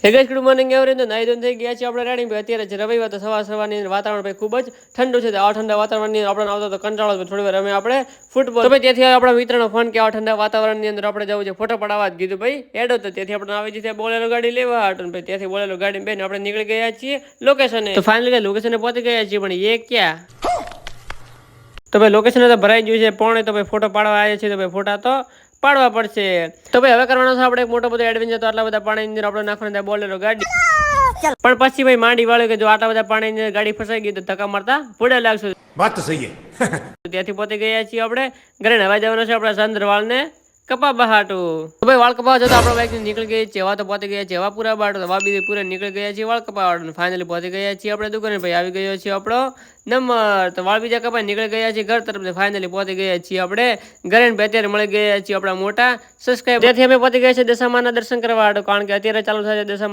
હે guys, good morning everyone. નાઈ ધોઈને થઈ ગયા છે આપણે રેડી. ભાઈ અત્યારે છે રવિવાર, તો સવારની અંદર વાતાવરણ ભાઈ ખૂબ જ ઠંડુ છે. આ ઠંડા વાતાવરણની અંદર આપણે આવતો તો કંટાળો, તો થોડી વાર અમે આપણે ફૂટબોલ. તો ભાઈ ત્યાંથી આપણા મિત્રનો ફોન કે આ ઠંડા વાતાવરણની અંદર આપણે જવું છે ફોટો પડાવવા જ કીધું ભાઈ એડો. તો ત્યાંથી આપણે આવી જઈએ બોલેરો ગાડી લેવા હાટું. ભાઈ ત્યાંથી બોલેરો ગાડી બેન આપણે નીકળી ગયા છીએ લોકેશને. તો ફાઇનલી લોકેશને પહોંચી ગયા છીએ, પણ એ ક્યાં? તો ભાઈ લોકેશન તો ભરાઈ ગયું છે પણ તો ભાઈ ફોટો પાડવા આવ્યા છીએ, તો ભાઈ ફોટા તો પાડવા પડશે. તો ભાઈ હવે કરવાનો છે આપણે એક મોટો બધો એડવેન્ચર. તો આટલા બધા પાણીની અંદર આપણે નાખવાનું બોલેરો ગાડી, પણ પછી ભાઈ માંડી વાળ્યું કે જો આટલા બધા પાણીની અંદર ગાડી ફસાઈ ગઈ તો ધક્કા મારતા પૂડે લાગશું. વાત તો સહી છે. ત્યાંથી પહોંચી ગયા છીએ આપણે ઘરે. નવા જવાનો છે આપણા ચંદ્રવાળ ને કપા બહાટું. તો ભાઈ વાળ કપાવા જતો આપણે બાઈક નીકળી ગઈ છે. હવા તો પહોંચી ગયા છે, હવા પૂરા બાટો તો વાબી પૂરા નીકળી ગયા છીએ વાળ કપાવા. ફાઇનલી પહોંચી ગયા છીએ આપણે દુકાને. ભાઈ આવી ગયો છે આપણો નંબર. તો વાળ બીજા કપાઈ નીકળી ગયા છીએ ઘર તરફ. ફાઇનલી પહોંચી ગયા છીએ આપણે ઘરે. અત્યારે મળી ગયા છીએ આપણા મોટા સબસ્ક્રાઈબર. ત્યાંથી અમે પહોંચી ગયા છીએ દશામાના દર્શન કરવા, કારણ કે અત્યારે ચાલુ થાય છે દશામા.